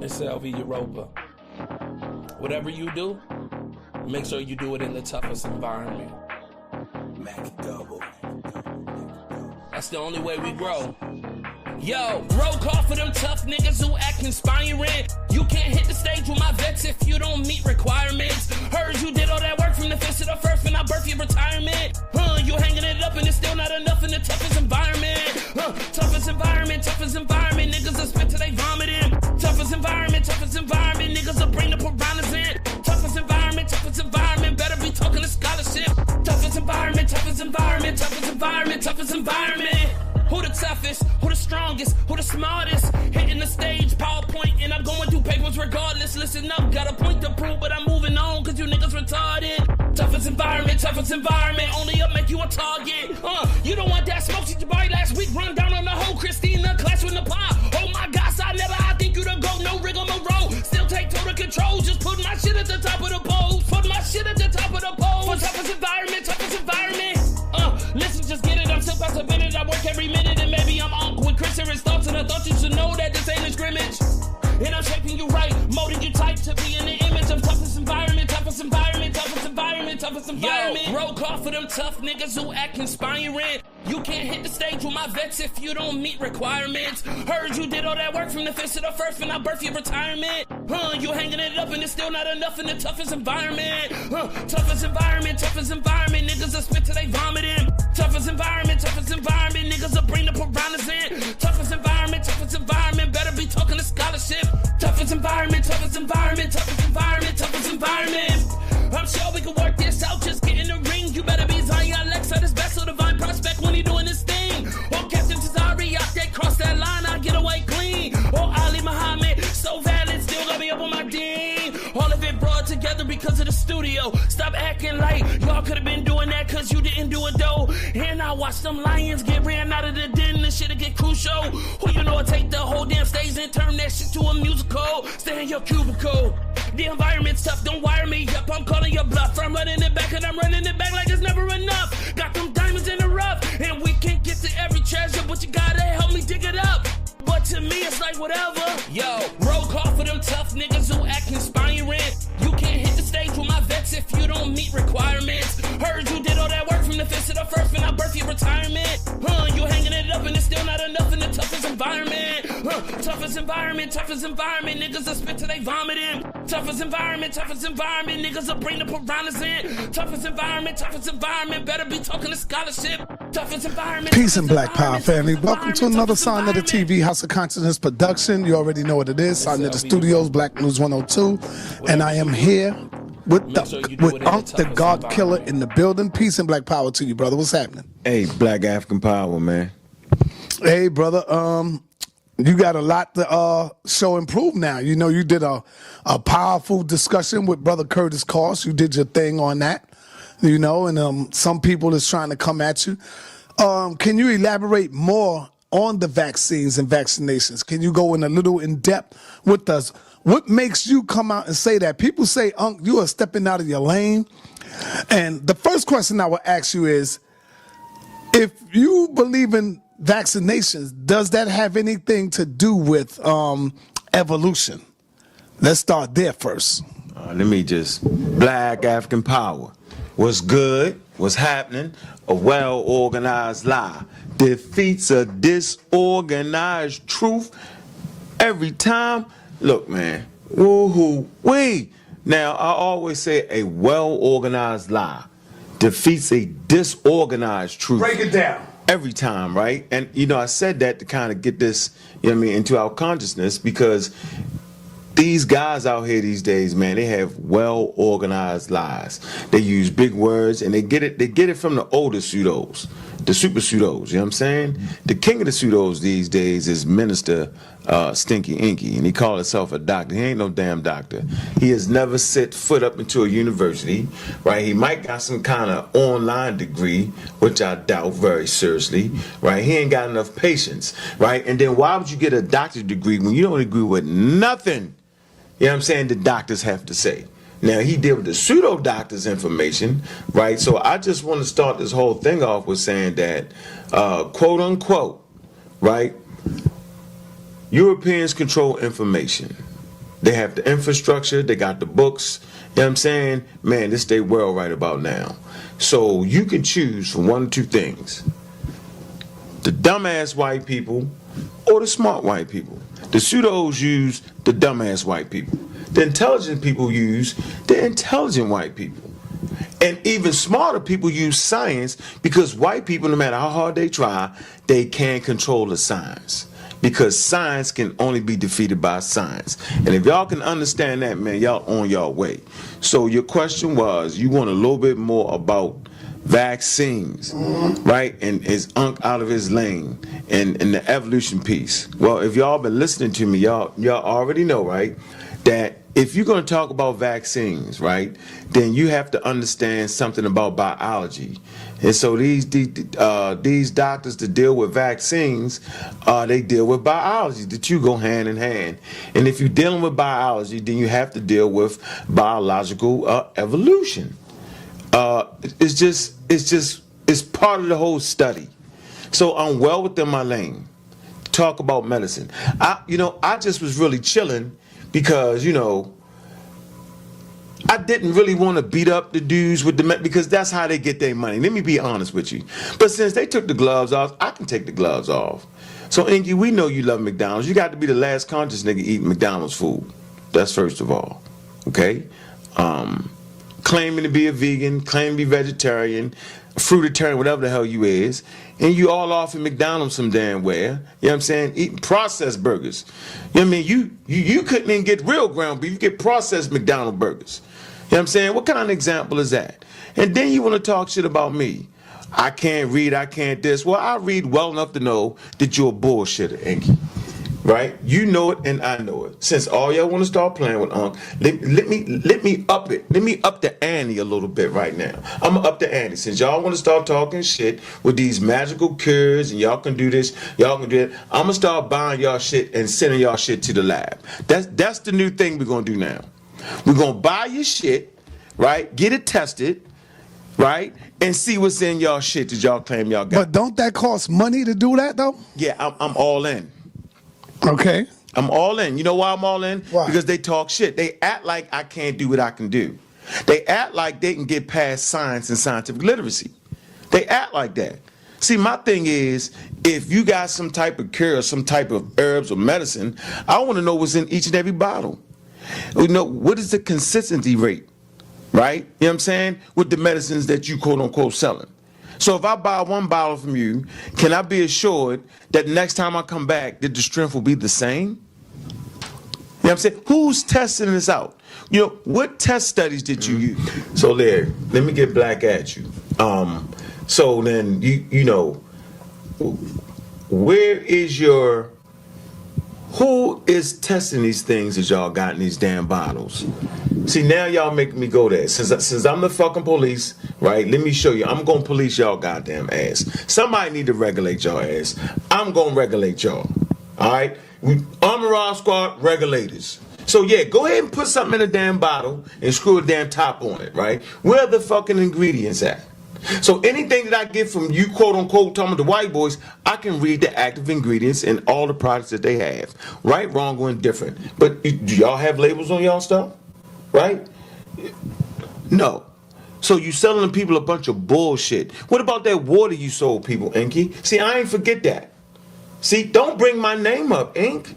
It's LV Europa. Whatever you do, make sure you do it in the toughest environment. Mac double. That's the only way we grow. Yo, roll call for them tough niggas who act inspiring. You can't hit the stage with my vets if you don't meet requirements. Heard you did all that work from the fifth to the first when I birthed your retirement. You hanging it up and it's still not enough in the toughest environment. Toughest environment, niggas will spit till they vomiting. Toughest environment, niggas will bring the piranhas in. Toughest environment, better be talking to scholarship. Toughest environment. Who the toughest, who the strongest, who the smartest? Hitting the stage, PowerPoint, and I'm going through papers regardless. Listen up, got a point to prove, but I'm moving on, cause you niggas retarded. Toughest environment, only up make you a target. You don't want that smoke, shit your body last week, run down on the whole Christina clash with the pop. Oh my gosh, I think you the GOAT, no rigmarole. Still take total control, just put my shit at the top of the post. For toughest environment. Listen, just get it, I'm still about to bend it. I work every minute and maybe I'm Ankh with Chris and his thoughts, and I thought you should know that this ain't a scrimmage. And I'm shaping you right, molding you tight to be in the image of toughest environment. Yo, roll call for them tough niggas who act inspiring. You can't hit the stage with my vets if you don't meet requirements. Heard you did all that work from the fifth to the first when I birthed your retirement. You hanging it up and it's still not enough in the toughest environment. Toughest environment, niggas will spit till they vomiting. Toughest environment, niggas will bring the piranhas in. Toughest environment, better be talking to scholarship. Toughest environment. I'm sure we can work this out, just get in the ring. You better be Zion Alexa, this best of divine prospect when he doing this thing. Or Captain Tazari, out there, cross that line, I get away clean. Or Ali Muhammad, so valid, still got me up on my dean. All of it brought together because of the studio. Stop acting like y'all could have been doing that cause you didn't do it though. And I watched them lions get ran out of the den, this shit'll get crucial. Who you know will take the whole damn stage and turn that shit to a musical. Stay in your cubicle. The environment's tough, don't wire me up, I'm calling your bluff. I'm running it back and I'm running it back like it's never enough. Got them diamonds in the rough, and we can't get to every treasure, but you gotta help me dig it up. But to me it's like whatever. Yo, roll call for them tough niggas who act inspiring. You can't hit the stage with my vets if you don't meet requirements. Heard you did all that work from the fifth to the first when I birthed your retirement. You hanging it up and it's still not enough in the toughest environment. Toughest environment, niggas will spit till they vomiting. Toughest environment, niggas will bring the piranhas in. Toughest environment, better be talking to scholarship. Toughest environment. Peace and Black Power family. Welcome to another sa.neter TV House of Consciousness production. You already know what it is. sa.neter Studios, Black News 102. And I am here with Ankh, the God Killer in the building. Peace and Black Power to you, brother. What's happening? Hey, Black African Power, man. Hey, brother. You got a lot to show and prove now. You know, you did a powerful discussion with Brother Curtis Cost. You did your thing on that, you know, and some people is trying to come at you. Can you elaborate more on the vaccines and vaccinations? Can you go in a little in depth with us? What makes you come out and say that? People say, Unc, you are stepping out of your lane. And the first question I will ask you is, if you believe in vaccinations, does that have anything to do with evolution? Let's start there first. Let me just, Black African Power. What's good? What's happening? A well-organized lie defeats a disorganized truth every time. Look, man, woo-hoo-wee. Now, I always say a well-organized lie defeats a disorganized truth. Break it down. Every time, right? And, you know, I said that to kind of get this, you know what I mean, into our consciousness, because these guys out here these days, man, they have well-organized lies. They use big words, and they get it from the older pseudos, the super pseudos, you know what I'm saying? The king of the pseudos these days is Minister Stinky Inky, and he called himself a doctor. He ain't no damn doctor. He has never set foot up into a university, right? He might got some kind of online degree, which I doubt very seriously, right? He ain't got enough patience, right? And then why would you get a doctorate degree when you don't agree with nothing, you know what I'm saying, the doctors have to say? Now, he did with the pseudo doctors information, right? So I just want to start this whole thing off with saying that, quote unquote, right? Europeans control information. They have the infrastructure. They got the books. You know what I'm saying? Man, this they world right about now. So you can choose from one or two things. The dumbass white people or the smart white people. The pseudos use the dumbass white people. The intelligent people use the intelligent white people. And even smarter people use science because white people, no matter how hard they try, they can't control the science. Because science can only be defeated by science. And if y'all can understand that, man, y'all on y'all way. So your question was, you want a little bit more about vaccines, right? And is Ankh out of his lane and the evolution piece. Well, if y'all been listening to me, y'all already know, right, that if you're going to talk about vaccines, right, then you have to understand something about biology. And so these doctors that deal with vaccines, they deal with biology. The two go hand in hand. And if you're dealing with biology, then you have to deal with biological evolution. It's part of the whole study. So I'm well within my lane. Talk about medicine. I just was really chilling because, I didn't really want to beat up the dudes with because that's how they get their money. Let me be honest with you. But since they took the gloves off, I can take the gloves off. So, Inky, we know you love McDonald's. You got to be the last conscious nigga eating McDonald's food. That's first of all. Okay? Claiming to be a vegan, claiming to be vegetarian, fruitarian, whatever the hell you is, and you all off in McDonald's some damn where, you know what I'm saying, eating processed burgers. You know what I mean? You couldn't even get real ground beef, you get processed McDonald's burgers. You know what I'm saying? What kind of example is that? And then you want to talk shit about me. I can't read, I can't this. Well, I read well enough to know that you're a bullshitter, Inky. Right? You know it and I know it. Since all y'all want to start playing with Ankh, let me up it. Let me up the ante a little bit right now. I'm gonna up the ante. Since y'all want to start talking shit with these magical cures and y'all can do this, y'all can do it, I'm gonna start buying y'all shit and sending y'all shit to the lab. That's the new thing we're gonna do now. We're gonna buy your shit, right? Get it tested, right? And see what's in y'all shit that y'all claim y'all got. But don't that cost money to do that though? Yeah, I'm all in. Okay. I'm all in. You know why I'm all in? Why? Because they talk shit. They act like I can't do what I can do. They act like they can get past science and scientific literacy. They act like that. See, my thing is, if you got some type of cure, some type of herbs or medicine, I want to know what's in each and every bottle. What is the consistency rate, right? You know what I'm saying? With the medicines that you quote unquote selling. So if I buy one bottle from you, can I be assured that next time I come back that the strength will be the same? You know what I'm saying? Who's testing this out? What test studies did you use? So there, let me get black at you. So then, who is testing these things that y'all got in these damn bottles? See, now y'all making me go there. Since I'm the fucking police, right? Let me show you. I'm gonna police y'all goddamn ass. Somebody need to regulate y'all ass. I'm gonna regulate y'all. All right? Armor Rob Squad regulators. So yeah, go ahead and put something in a damn bottle and screw a damn top on it, right? Where are the fucking ingredients at? So anything that I get from you, quote unquote, talking to the white boys, I can read the active ingredients in all the products that they have. Right, wrong, or indifferent. But do y'all have labels on y'all stuff? Right? No. So you selling people a bunch of bullshit. What about that water you sold people, Inky? See, I ain't forget that. See, don't bring my name up, Ink.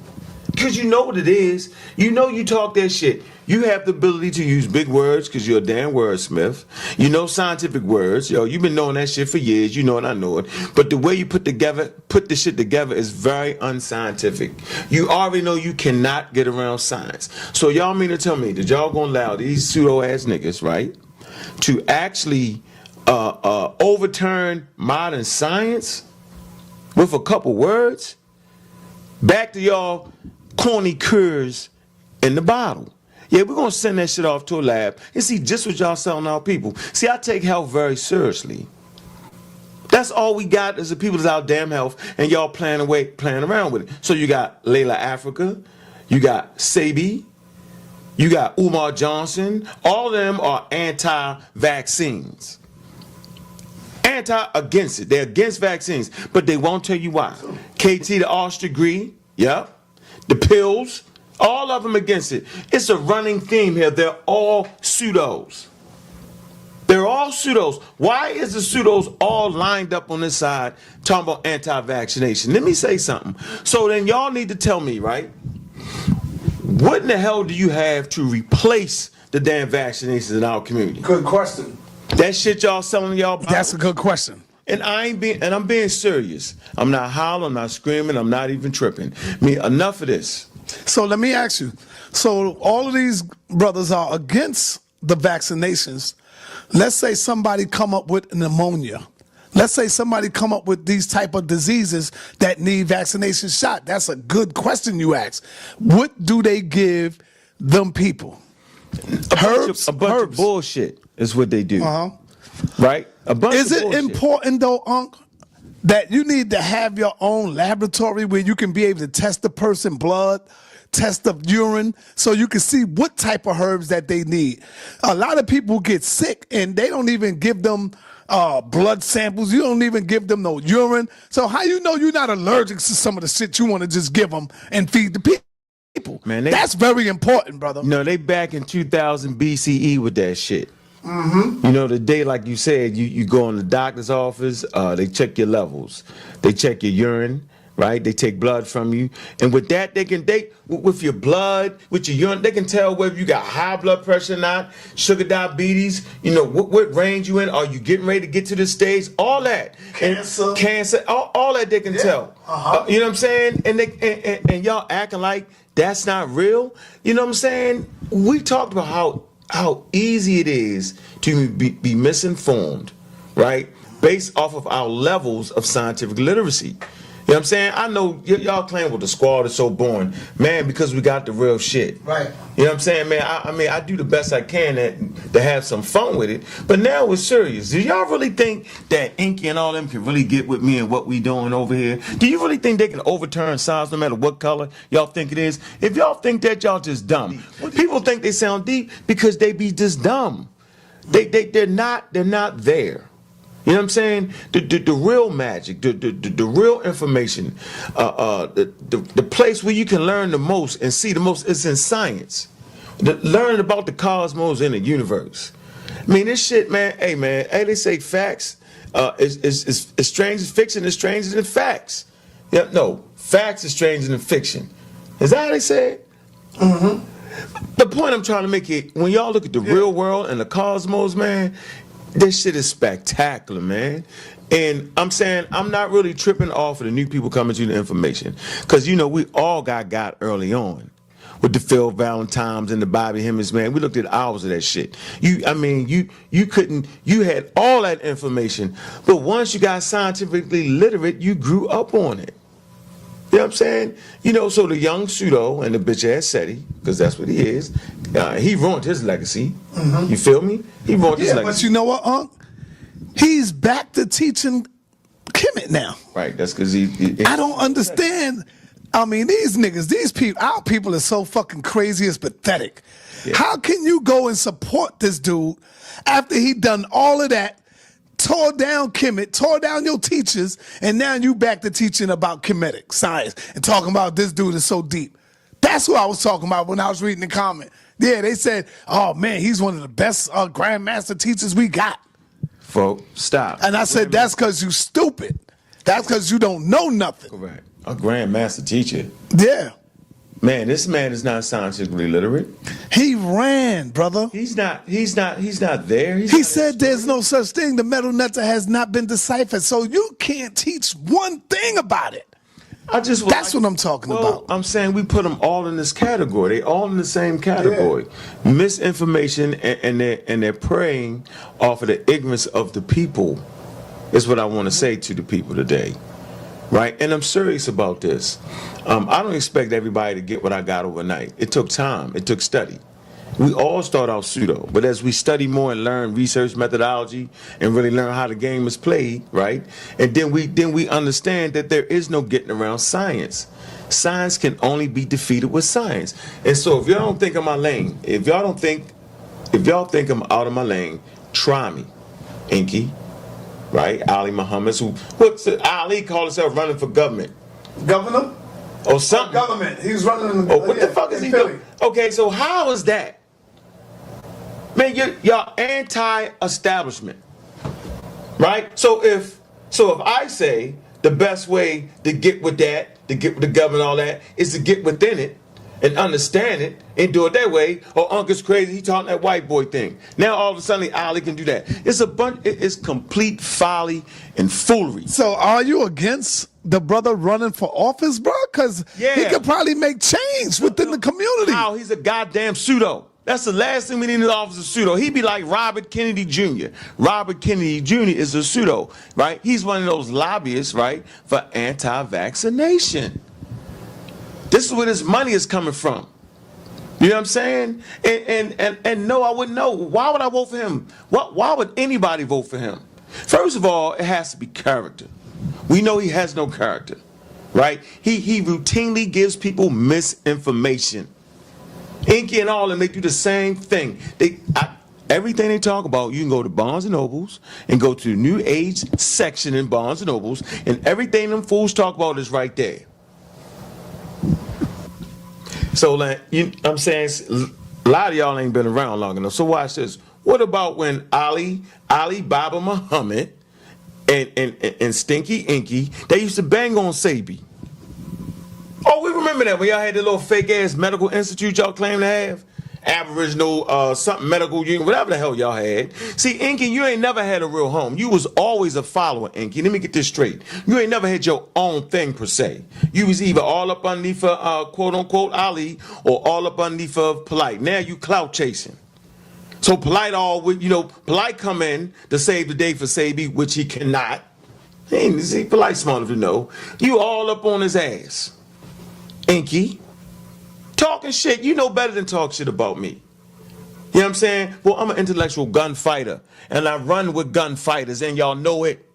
Because you know what it is. You know you talk that shit. You have the ability to use big words because you're a damn wordsmith. You know scientific words. You've been knowing that shit for years. You know it, I know it. But the way you put the shit together is very unscientific. You already know you cannot get around science. So y'all mean to tell me that y'all gonna allow these pseudo-ass niggas, right, to actually overturn modern science with a couple words? Back to y'all corny cures in the bottle. Yeah, we're going to send that shit off to a lab and see just what y'all selling our people. See, I take health very seriously. That's all we got as the people that's our damn health, and y'all playing around with it. So you got Layla Africa, you got Sabi, you got Umar Johnson. All of them are anti-vaccines. Against it. They're against vaccines, but they won't tell you why. KT, the Osh degree, yep. The pills, All of them against it. It's a running theme here. They're all pseudos. They're all pseudos. Why is the pseudos all lined up on this side talking about anti-vaccination? Let me say something. So then y'all need to tell me, right? What in the hell do you have to replace the damn vaccinations in our community? Good question. That shit y'all selling y'all about? That's a good question. And I'm being serious. I'm not hollering, I'm not screaming, I'm not even tripping. I mean, enough of this. So let me ask you. So all of these brothers are against the vaccinations. Let's say somebody come up with pneumonia. Let's say somebody come up with these type of diseases that need vaccination shot. That's a good question you ask. What do they give them people? A bunch of bullshit is what they do. Right? A bunch Is of it bullshit. important though, Unc, that you need to have your own laboratory where you can be able to test the person's blood, test the urine, so you can see what type of herbs that they need? A lot of people get sick and they don't even give them blood samples. You don't even give them no urine. So how you know you're not allergic to some of the shit you want to just give them and feed the people? Man, that's very important, brother. No, they back in 2000 BCE with that shit. You know, the day, like you said, you go in the doctor's office, they check your levels, they check your urine, right? They take blood from you, and with that, with your blood, with your urine, they can tell whether you got high blood pressure or not, sugar, diabetes. You know what range you in. Are you getting ready to get to this stage? All that, cancer, all that they can tell. You know what I'm saying? And they and y'all acting like that's not real. You know what I'm saying? We talked about how easy it is to be misinformed, right? Based off of our levels of scientific literacy. You know what I'm saying? I know y'all claim, well, the squad is so boring. Man, because we got the real shit. Right. You know what I'm saying, man? I mean, I do the best I can to have some fun with it. But now it's serious. Do y'all really think that Inky and all them can really get with me and what we doing over here? Do you really think they can overturn science no matter what color y'all think it is? If y'all think that, y'all just dumb. People think they sound deep because they be just dumb. They're not there. You know what I'm saying? The real magic, the real information, the place where you can learn the most and see the most is in science. Learning about the cosmos and the universe. I mean, this shit, man. Hey, they say facts is strange as fiction is stranger than facts. Yeah, no, facts is stranger than fiction. Is that how they say it? The point I'm trying to make is, when y'all look at the real world and the cosmos, man, this shit is spectacular, man. And I'm saying I'm not really tripping off of the new people coming to the information, because you know we all got early on with the Phil Valentines and the Bobby Hemmings, man. We looked at hours of that shit. You had all that information, but once you got scientifically literate, you grew up on it. You know what I'm saying? You know, so the young pseudo and the bitch ass SETI, because that's what he is, he ruined his legacy. You feel me? He ruined his legacy. But you know what, Unc? He's back to teaching Kemet now. Right, that's because he I don't understand. I mean, these niggas, these people, our people are so fucking crazy, it's pathetic. Yeah. How can you go and support this dude after he done all of that, tore down Kemet, tore down your teachers, and now you back to teaching about Kemetic science and talking about this dude is so deep? That's what I was talking about when I was reading the comment. Yeah, they said, oh man, he's one of the best grandmaster teachers we got. Folks, stop. And I said, that's because you stupid. That's because you don't know nothing. Correct. A grandmaster teacher. Yeah. Man, this man is not scientifically literate. He ran, brother. He's not there. He said there's no such thing. The metal netter has not been deciphered. So you can't teach one thing about it. That's what I'm talking about. I'm saying we put them all in this category. They all in the same category. Yeah. Misinformation, and they're preying off of the ignorance of the people is what I want to say to the people today. Right? And I'm serious about this. I don't expect everybody to get what I got overnight. It took time. It took study. We all start out pseudo, but as we study more and learn research methodology and really learn how the game is played, right? And then we understand that there is no getting around science. Science can only be defeated with science. And so if y'all don't think I'm my lane, if y'all think I'm out of my lane, try me. Inky, right? Ali Muhammad, Ali called himself running for government. Governor? or something. Government. He's running. Oh, what the fuck is he doing? Okay, so how is that? Man, y'all anti-establishment, right? So if I say the best way to get with that, to get with the government, all that, is to get within it and understand it and do it that way. Or Uncle's crazy, he talking that white boy thing. Now all of a sudden Ali can do that. It's complete folly and foolery. So are you against the brother running for office, bro? Because he could probably make change within the community. How? He's a goddamn pseudo. That's the last thing we need in the office of pseudo. He'd be like Robert Kennedy Jr. Robert Kennedy Jr. is a pseudo, right? He's one of those lobbyists, right, for anti-vaccination. This is where this money is coming from. You know what I'm saying? And no, I wouldn't know. Why would I vote for him? Why would anybody vote for him? First of all, it has to be character. We know he has no character, right? He routinely gives people misinformation. Inky and all, and they do the same thing. Everything they talk about, you can go to Barnes & Nobles and go to the New Age section in Barnes & Nobles, and everything them fools talk about is right there. So, like, I'm saying, a lot of y'all ain't been around long enough. So watch this. What about when Ali Baba Muhammad and Stinky Inky, they used to bang on Sabi? Oh, we remember that when y'all had the little fake ass medical institute y'all claim to have, Aboriginal something medical union, whatever the hell y'all had. See, Inky, you ain't never had a real home. You was always a follower, Inky. Let me get this straight. You ain't never had your own thing per se. You was either all up underneath quote unquote Ali or all up underneath of Polite. Now you clout chasing. So Polite Polite come in to save the day for Sabi, which he cannot. See, Polite smart enough to know. You all up on his ass. Inky, talking shit, you know better than talk shit about me. You know what I'm saying? Well, I'm an intellectual gunfighter, and I run with gunfighters, and y'all know it.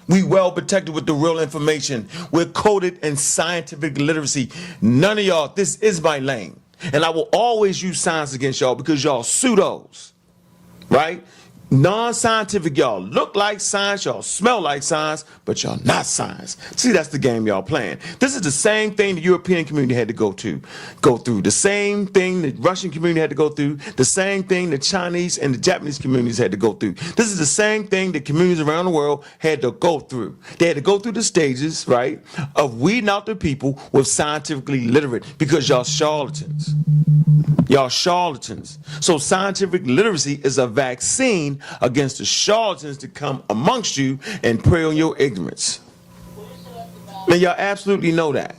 We well protected with the real information. We're coded in scientific literacy. None of y'all, this is my lane. And I will always use science against y'all because y'all pseudos, right? Non-scientific, y'all look like science, y'all smell like science, but y'all not science. See, that's the game y'all playing. This is the same thing the European community had to go through. The same thing the Russian community had to go through. The same thing the Chinese and the Japanese communities had to go through. This is the same thing that communities around the world had to go through. They had to go through the stages, right, of weeding out the people with scientifically literate because y'all charlatans. Y'all charlatans. So scientific literacy is a vaccine against the charlatans to come amongst you and prey on your ignorance. Man, y'all absolutely know that.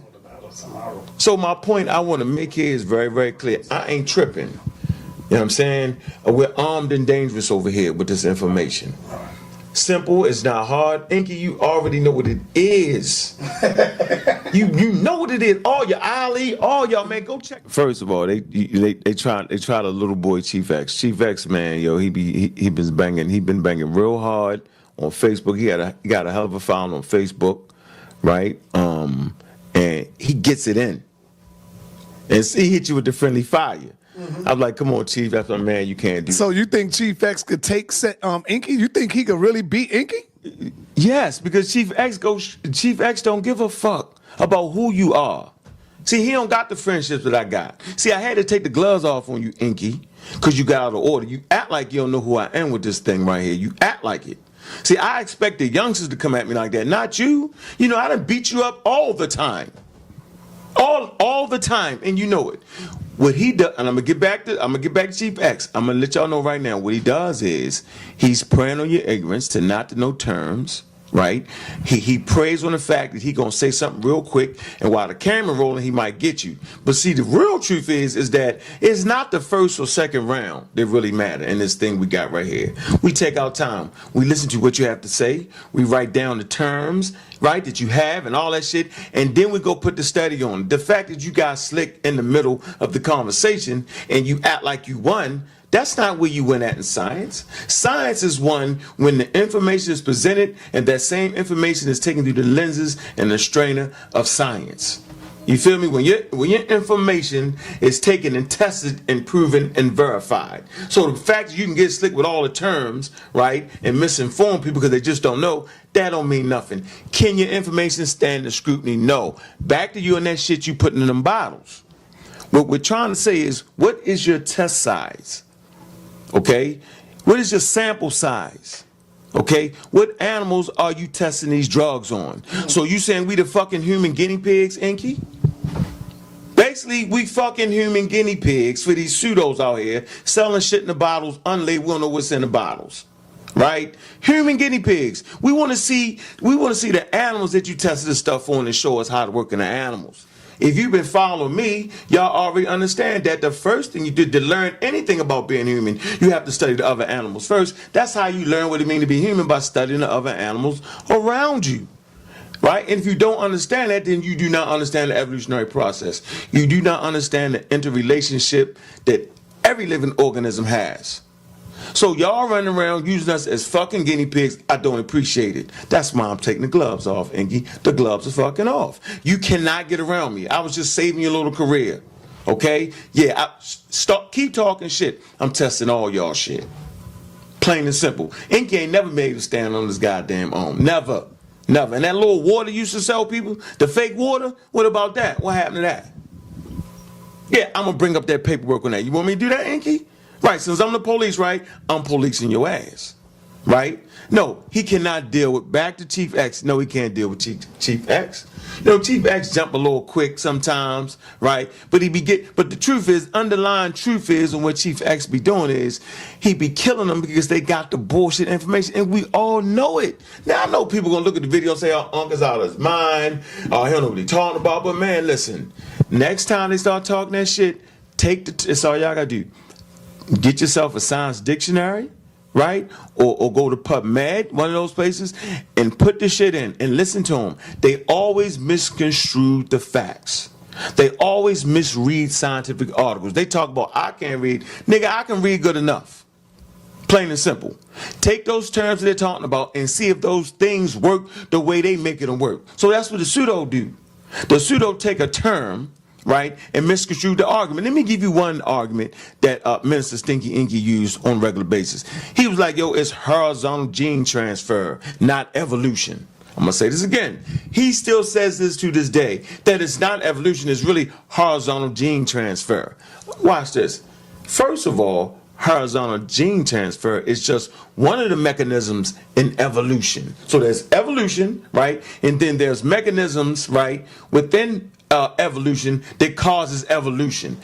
So my point I want to make here is very, very clear. I ain't tripping. You know what I'm saying? We're armed and dangerous over here with this information. Simple, it's not hard. Inky, you already know what it is. you know what it is. All your Ali, all y'all, man, go check. First of all, they tried a little boy Chief X. Chief X, man, yo, he been banging real hard on Facebook. He got a hell of a following on Facebook, right? And he gets it in. And he hit you with the friendly fire. Mm-hmm. I'm like, come on, Chief. That's my man. You can't do. So you think Chief X could take Inky? You think he could really beat Inky? Yes, because Chief X don't give a fuck about who you are. See, he don't got the friendships that I got. See, I had to take the gloves off on you, Inky, because you got out of order. You act like you don't know who I am with this thing right here. You act like it. See, I expect the youngsters to come at me like that, not you. You know, I done beat you up all the time. All the time, and you know it. What he does, and I'm gonna get back to Chief X. I'm gonna let y'all know right now. What he does is he's preying on your ignorance to not to know terms, right? He preys on the fact that he gonna say something real quick, and while the camera rolling, he might get you. But see, the real truth is that it's not the first or second round that really matter in this thing we got right here. We take our time. We listen to what you have to say. We write down the terms, right, that you have and all that shit, and then we go put the study on. The fact that you got slick in the middle of the conversation and you act like you won, that's not where you win at in science. Science is won when the information is presented and that same information is taken through the lenses and the strainer of science. You feel me? When your information is taken and tested and proven and verified. So the fact that you can get slick with all the terms, right, and misinform people because they just don't know, that don't mean nothing. Can your information stand the scrutiny? No. Back to you and that shit you putting in them bottles. What we're trying to say is, what is your test size? Okay? What is your sample size? Okay? What animals are you testing these drugs on? So you saying we the fucking human guinea pigs, Inky? Basically, we fucking human guinea pigs for these pseudos out here selling shit in the bottles, unlabeled, we don't know what's in the bottles. Right? Human guinea pigs. We want to see the animals that you tested this stuff on and show us how to work in the animals. If you've been following me, y'all already understand that the first thing you did to learn anything about being human, you have to study the other animals first. That's how you learn what it means to be human, by studying the other animals around you. Right? And if you don't understand that, then you do not understand the evolutionary process. You do not understand the interrelationship that every living organism has. So y'all running around using us as fucking guinea pigs, I don't appreciate it. That's why I'm taking the gloves off, Inky. The gloves are fucking off. You cannot get around me. I was just saving your little career. Okay? Yeah, keep talking shit. I'm testing all y'all shit. Plain and simple. Inky ain't never made a stand on this goddamn own. Never. Never. And that little water you used to sell people, the fake water, what about that? What happened to that? Yeah, I'm going to bring up that paperwork on that. You want me to do that, Inky? Right, since I'm the police, right, I'm policing your ass, right? No, he cannot deal with, back to Chief X, no, he can't deal with Chief X. You know, Chief X jump a little quick sometimes, right? But the truth is, underlying truth is, and what Chief X be doing is, he be killing them because they got the bullshit information, and we all know it. Now, I know people gonna look at the video and say, oh, Ankh is out of his mind, oh, he don't know what he talking about, but man, listen, next time they start talking that shit, that's all y'all gotta do. Get yourself a science dictionary, right? Or go to PubMed, one of those places, and put the shit in and listen to them. They always misconstrue the facts. They always misread scientific articles. They talk about, I can't read. Nigga, I can read good enough. Plain and simple. Take those terms that they're talking about and see if those things work the way they make them work. So that's what the pseudo do. The pseudo take a term, right, and misconstrue the argument. Let me give you one argument that Minister Stinky Inky used on a regular basis. He was like, yo, it's horizontal gene transfer, not evolution. I'm going to say this again. He still says this to this day, that it's not evolution, it's really horizontal gene transfer. Watch this. First of all, horizontal gene transfer is just one of the mechanisms in evolution. So there's evolution, right, and then there's mechanisms, right, within evolution that causes evolution,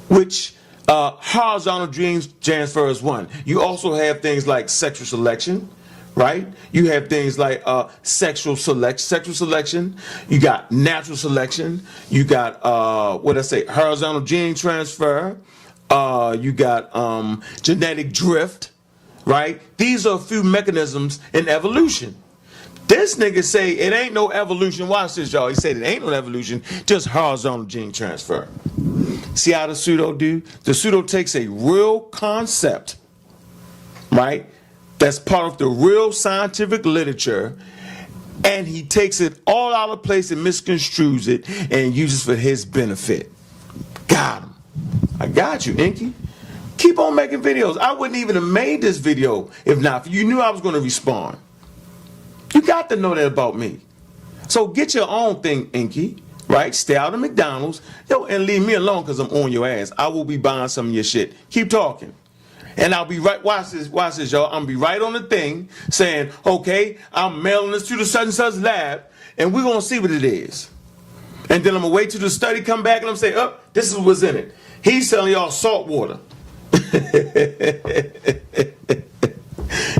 which horizontal gene transfer is one. You also have things like sexual selection, right? You have things like sexual selection. You got natural selection. You got horizontal gene transfer. You got genetic drift, right? These are a few mechanisms in evolution. This nigga say it ain't no evolution. Watch this, y'all. He said it ain't no evolution, just horizontal gene transfer. See how the pseudo do? The pseudo takes a real concept, right, that's part of the real scientific literature, and he takes it all out of place and misconstrues it and uses for his benefit. Got him. I got you, Inky. Keep on making videos. I wouldn't even have made this video if not for you. You knew I was going to respond. You got to know that about me. So get your own thing, Inky, right? Stay out of McDonald's, yo, and leave me alone because I'm on your ass. I will be buying some of your shit. Keep talking. And I'll be right, watch this, y'all. I'm going to be right on the thing saying, okay, I'm mailing this to the such and such lab, and we're going to see what it is. And then I'm going to wait till the study come back, and I'm saying, oh, this is what's in it. He's selling y'all salt water.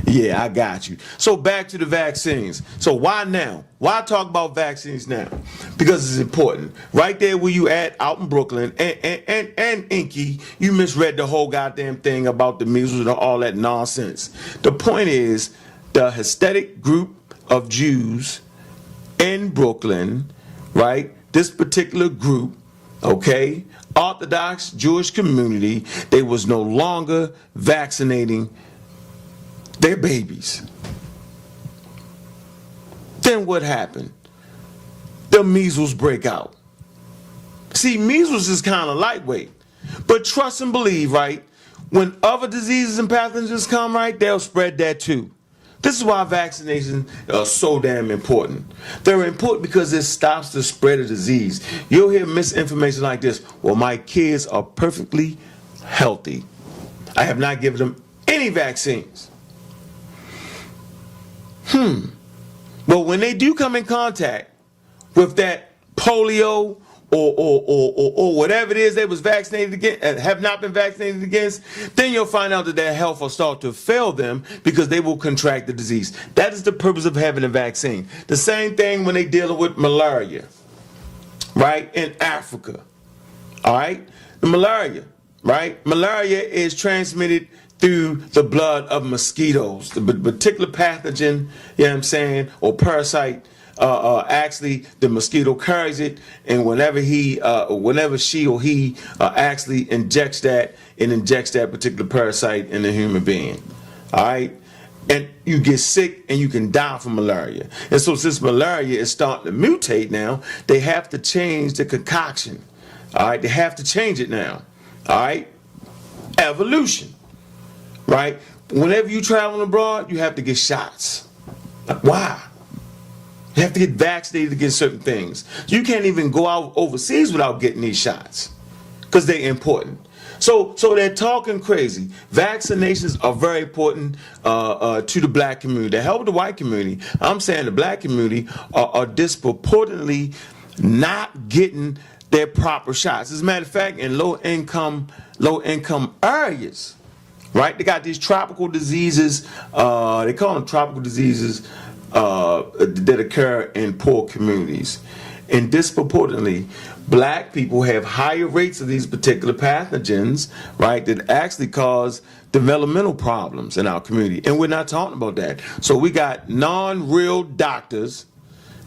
Yeah, I got you. So back to the vaccines. So why now? Why talk about vaccines now? Because it's important. Right there where you at, out in Brooklyn, and Inky, you misread the whole goddamn thing about the measles and all that nonsense. The point is, the Hasidic group of Jews in Brooklyn, right? This particular group, okay, Orthodox Jewish community, they was no longer vaccinating their babies. Then what happened? The measles break out. See, measles is kind of lightweight. But trust and believe, right? When other diseases and pathogens come, right, they'll spread that too. This is why vaccinations are so damn important. They're important because it stops the spread of disease. You'll hear misinformation like this. Well, my kids are perfectly healthy. I have not given them any vaccines. But when they do come in contact with that polio or whatever it is they was vaccinated against, have not been vaccinated against, then you'll find out that their health will start to fail them because they will contract the disease. That is the purpose of having a vaccine. The same thing when they dealing with malaria, right, in Africa. All right, the malaria, right? Malaria is transmitted through the blood of mosquitoes. The particular pathogen, you know what I'm saying, or parasite, actually the mosquito carries it, and whenever she or he actually injects that, it injects that particular parasite in a human being. All right, and you get sick and you can die from malaria. And so since malaria is starting to mutate now, they have to change the concoction. All right, they have to change it now. All right, evolution. Right, whenever you travel abroad, you have to get shots. Why? You have to get vaccinated against certain things. You can't even go out overseas without getting these shots because they're important. So they're talking crazy. Vaccinations are very important to the black community. They help the white community. I'm saying the black community are disproportionately not getting their proper shots. As a matter of fact, in low income areas, right, they got these tropical diseases. They call them tropical diseases that occur in poor communities. And disproportionately, black people have higher rates of these particular pathogens, right, that actually cause developmental problems in our community. And we're not talking about that. So we got non-real doctors,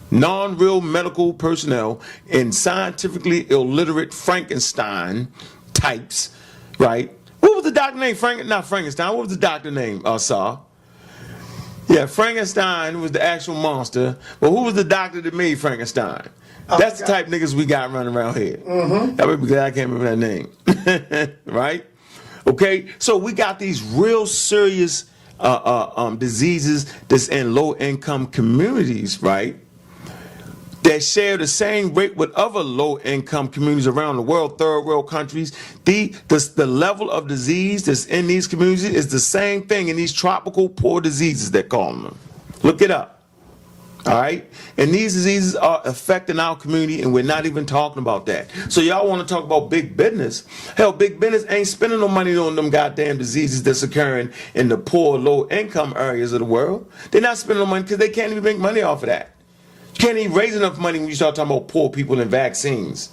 non-real medical personnel, and scientifically illiterate Frankenstein types, right? What was the doctor name? Not Frankenstein. What was the doctor name, Sa? Yeah, Frankenstein was the actual monster. But who was the doctor that made Frankenstein? That's the type of niggas we got running around here. I would be glad I can't remember that name. Right? Okay, so we got these real serious diseases that's in low-income communities, right, that share the same rate with other low-income communities around the world, third world countries. The level of disease that's in these communities is the same thing in these tropical poor diseases, they're calling them. Look it up. All right? And these diseases are affecting our community, and we're not even talking about that. So y'all want to talk about big business. Hell, big business ain't spending no money on them goddamn diseases that's occurring in the poor, low-income areas of the world. They're not spending no money because they can't even make money off of that. You can't even raise enough money when you start talking about poor people and vaccines.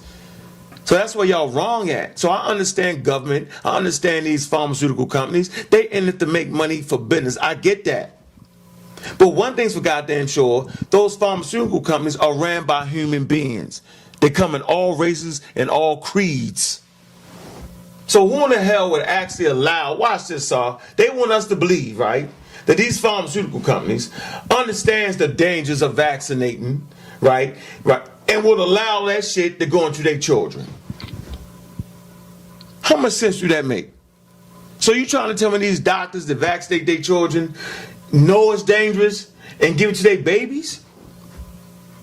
So that's where y'all wrong at. So I understand government. I understand these pharmaceutical companies. They in it to make money for business. I get that. But one thing's for goddamn sure, those pharmaceutical companies are ran by human beings. They come in all races and all creeds. So who in the hell would actually allow, watch this, Saw, they want us to believe, right, that these pharmaceutical companies understands the dangers of vaccinating, right, and would allow that shit to go into their children. How much sense do that make? So you trying to tell me these doctors that vaccinate their children know it's dangerous and give it to their babies?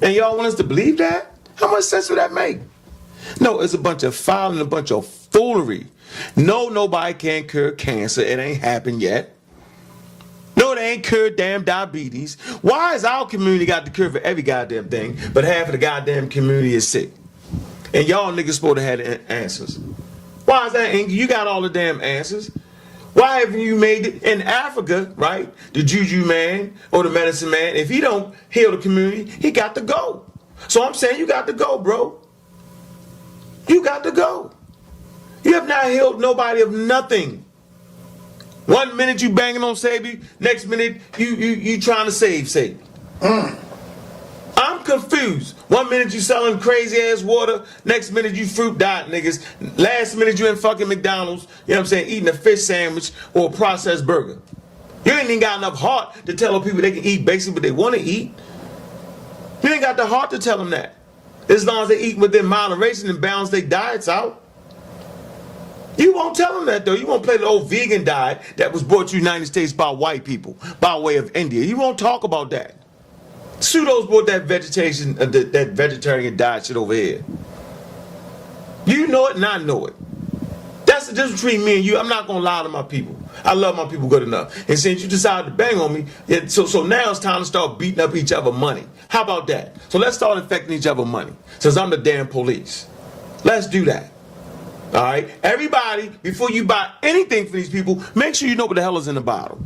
And y'all want us to believe that? How much sense would that make? No, it's a bunch of fouling, a bunch of foolery. No, nobody can cure cancer. It ain't happened yet. No, they ain't cured damn diabetes. Why is our community got the cure for every goddamn thing, but half of the goddamn community is sick? And y'all niggas supposed to have the answers. Why is that? You got all the damn answers. Why haven't you made it in Africa, right? The juju man or the medicine man, if he don't heal the community, he got to go. So I'm saying you got to go, bro. You got to go. You have not healed nobody of nothing. 1 minute you banging on Sabi, next minute you trying to save Sabi. I'm confused. 1 minute you selling crazy ass water, next minute you fruit diet niggas, last minute you in fucking McDonald's, you know what I'm saying, eating a fish sandwich or a processed burger. You ain't even got enough heart to tell people they can eat basically what they want to eat. You ain't got the heart to tell them that. As long as they eat within moderation and balance their diets out. You won't tell them that, though. You won't play the old vegan diet that was brought to the United States by white people, by way of India. You won't talk about that. Pseudos brought that vegetarian diet shit over here. You know it and I know it. That's the difference between me and you. I'm not going to lie to my people. I love my people good enough. And since you decided to bang on me, so now it's time to start beating up each other money. How about that? So let's start infecting each other money. Since I'm the damn police. Let's do that. All right? Everybody, before you buy anything for these people, make sure you know what the hell is in the bottle.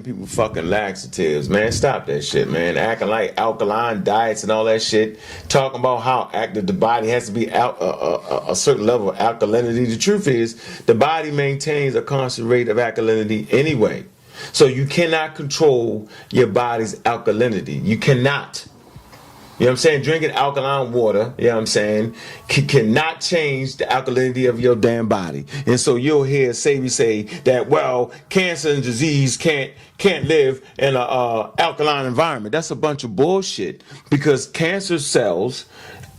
People fucking laxatives, man. Stop that shit, man. Acting like alkaline diets and all that shit. Talking about how active the body has to be a certain level of alkalinity. The truth is, the body maintains a constant rate of alkalinity anyway. So you cannot control your body's alkalinity. You cannot. You know what I'm saying? Drinking alkaline water, you know what I'm saying, cannot change the alkalinity of your damn body. And so you'll hear Sabi say that, well, cancer and disease can't live in a alkaline environment. That's a bunch of bullshit, because cancer cells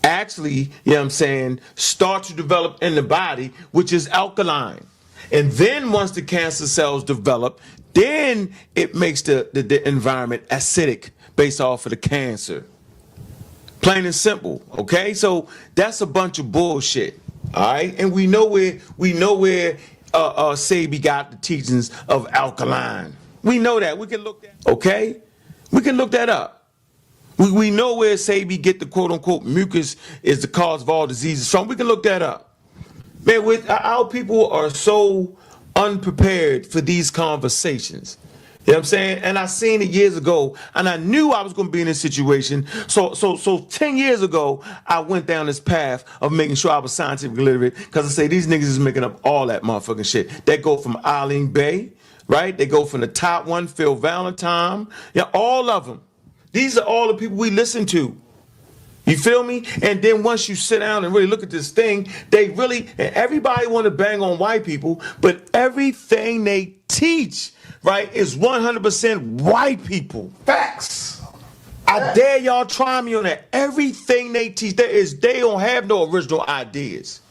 actually, you know what I'm saying, start to develop in the body, which is alkaline. And then once the cancer cells develop, then it makes the environment acidic based off of the cancer. Plain and simple, okay? So that's a bunch of bullshit, all right? And we know where Sabi got the teachings of alkaline. We know that. We can look that, okay? We can look that up. We know where Sabi get the quote-unquote mucus is the cause of all diseases from. We can look that up. Man, our people are so unprepared for these conversations. You know what I'm saying? And I seen it years ago, and I knew I was going to be in this situation. So 10 years ago, I went down this path of making sure I was scientifically literate, because I say these niggas is making up all that motherfucking shit. They go from Eileen Bay, right? They go from the top one, Phil Valentine. Yeah, all of them. These are all the people we listen to. You feel me? And then once you sit down and really look at this thing, they really, and everybody want to bang on white people, but everything they teach, right, is 100% white people. Facts. I dare y'all try me on that. Everything they teach, they don't have no original ideas.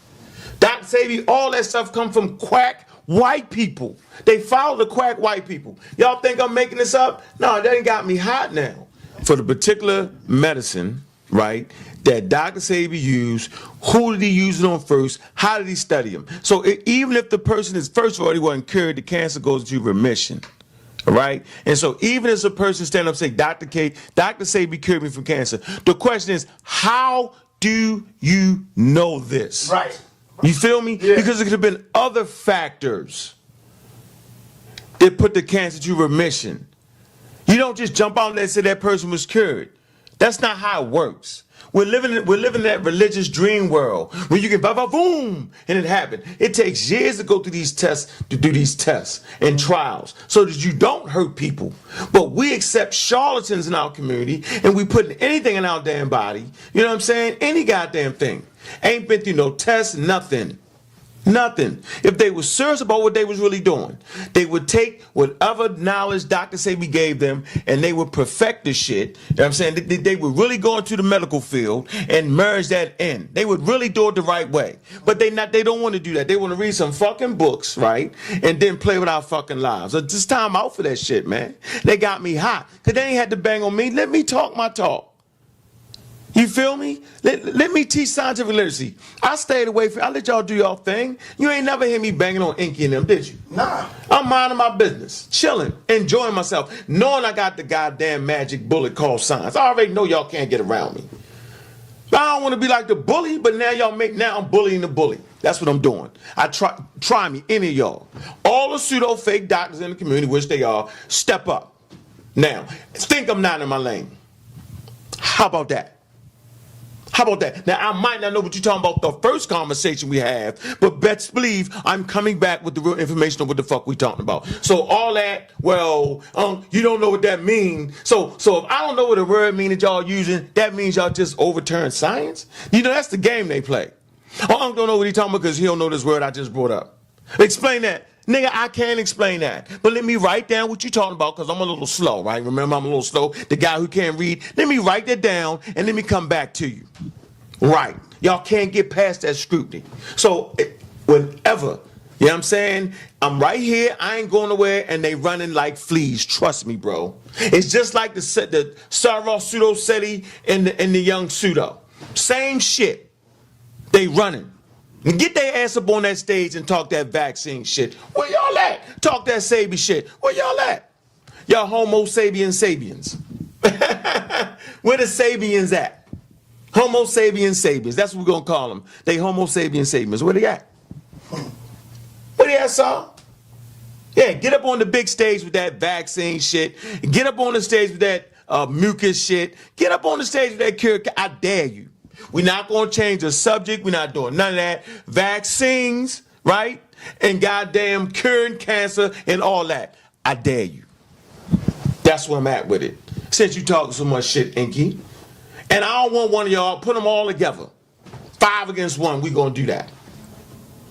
Dr. Sabi, all that stuff come from quack white people. They follow the quack white people. Y'all think I'm making this up? No, that ain't got me hot now. For the particular medicine, right, that Dr. Sabi used, who did he use it on first? How did he study him? So even if the person is, first of all, he wasn't cured, the cancer goes into remission. All right? And so even as a person stand up and say, Dr. Sabi cured me from cancer, the question is, how do you know this? Right. You feel me? Yeah. Because it could have been other factors that put the cancer to remission. You don't just jump out there and say that person was cured. That's not how it works. We're living in that religious dream world where you can boom and it happened. It takes years to go through these tests, and trials so that you don't hurt people. But we accept charlatans in our community, and we put anything in our damn body. You know what I'm saying? Any goddamn thing. Ain't been through no tests, nothing. Nothing. If they were serious about what they was really doing, they would take whatever knowledge Dr. Sabi gave them and they would perfect the shit. You know what I'm saying? They would really go into the medical field and merge that in. They would really do it the right way. But they don't want to do that. They want to read some fucking books, right? And then play with our fucking lives. So just time out for that shit, man. They got me hot. Because they ain't had to bang on me. Let me talk my talk. You feel me? Let me teach scientific literacy. I stayed away from, I let y'all do y'all thing. You ain't never hear me banging on Inky and them, did you? Nah. I'm minding my business, chilling, enjoying myself, knowing I got the goddamn magic bullet called science. I already know y'all can't get around me. I don't want to be like the bully, but now I'm bullying the bully. That's what I'm doing. Try me, any of y'all. All the pseudo fake doctors in the community, which they are, step up. Now, think I'm not in my lane. How about that? How about that? Now, I might not know what you're talking about the first conversation we have, but best believe I'm coming back with the real information on what the fuck we talking about. So all that, well, you don't know what that means. So if I don't know what a word means that y'all using, that means y'all just overturn science? You know, that's the game they play. Don't know what he talking about because he don't know this word I just brought up. Explain that. Nigga, I can't explain that. But let me write down what you're talking about because I'm a little slow, right? Remember, I'm a little slow. The guy who can't read. Let me write that down and let me come back to you. Right. Y'all can't get past that scrutiny. So whenever, you know what I'm saying, I'm right here, I ain't going nowhere, and they running like fleas. Trust me, bro. It's just like the pseudo SETI and the young pseudo. Same shit. They running. And get their ass up on that stage and talk that vaccine shit. Where y'all at? Talk that Sabi shit. Where y'all at? Y'all Homo Sabians. Where the Sabians at? Homo Sabians. That's what we're going to call them. They Homo Sabians. Where they at? Where they at, Saul? Yeah, get up on the big stage with that vaccine shit. Get up on the stage with that mucus shit. Get up on the stage with that cure. I dare you. We're not going to change the subject. We're not doing none of that. Vaccines, right? And goddamn curing cancer and all that. I dare you. That's where I'm at with it. Since you talking so much shit, Inky. And I don't want one of y'all, put them all together. 5 against 1, we going to do that.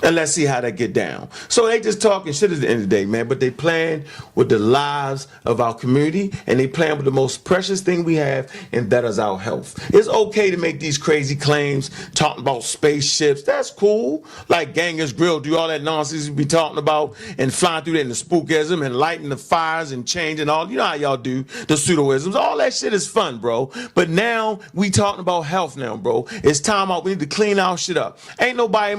And let's see how that get down. So they just talking shit at the end of the day, man. But they playing with the lives of our community, and they playing with the most precious thing we have, and that is our health. It's okay to make these crazy claims, talking about spaceships. That's cool. Like Genghis Grill, do all that nonsense we be talking about, and flying through that in the spookism, and lighting the fires, and changing all. You know how y'all do the pseudoisms. All that shit is fun, bro. But now we talking about health now, bro. It's time out. We need to clean our shit up. Ain't nobody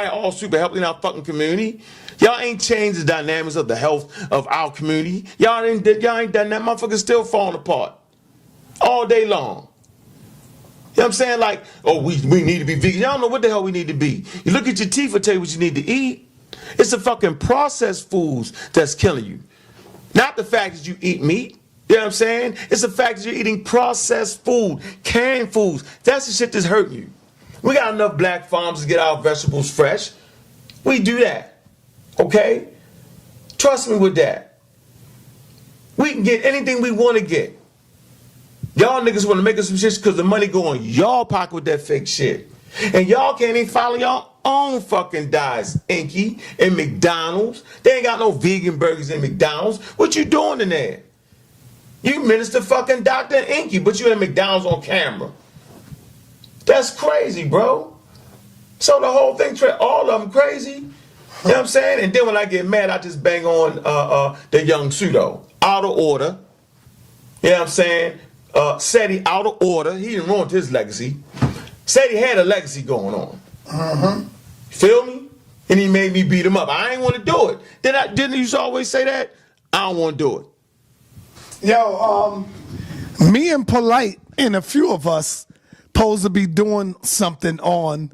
all super healthy in our fucking community. Y'all ain't changed the dynamics of the health of our community. Y'all ain't done that. Motherfuckers still falling apart all day long. You know what I'm saying? Like, oh, we need to be vegan. Y'all don't know what the hell we need to be. You look at your teeth and tell you what you need to eat. It's the fucking processed foods that's killing you. Not the fact that you eat meat. You know what I'm saying? It's the fact that you're eating processed food, canned foods. That's the shit that's hurting you. We got enough black farms to get our vegetables fresh. We do that. Okay? Trust me with that. We can get anything we want to get. Y'all niggas want to make us some shit because the money go in y'all pocket with that fake shit. And y'all can't even follow y'all own fucking diets, Inky, and McDonald's. They ain't got no vegan burgers in McDonald's. What you doing in there? You minister fucking Dr. Inky, but you in McDonald's on camera. That's crazy, bro. So the whole thing, all of them crazy. You know what I'm saying? And then when I get mad, I just bang on the young pseudo. Out of order. You know what I'm saying? SETI out of order. He didn't ruin his legacy. SETI had a legacy going on. Feel me? And he made me beat him up. I ain't want to do it. Didn't you always say that? I don't want to do it. Yo, me and Polite and a few of us supposed to be doing something on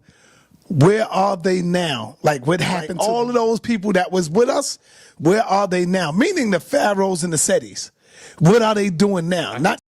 where are they now? Like what happened to all of those people that was with us? Where are they now? Meaning the pharaohs and the SETIs. What are they doing now? Not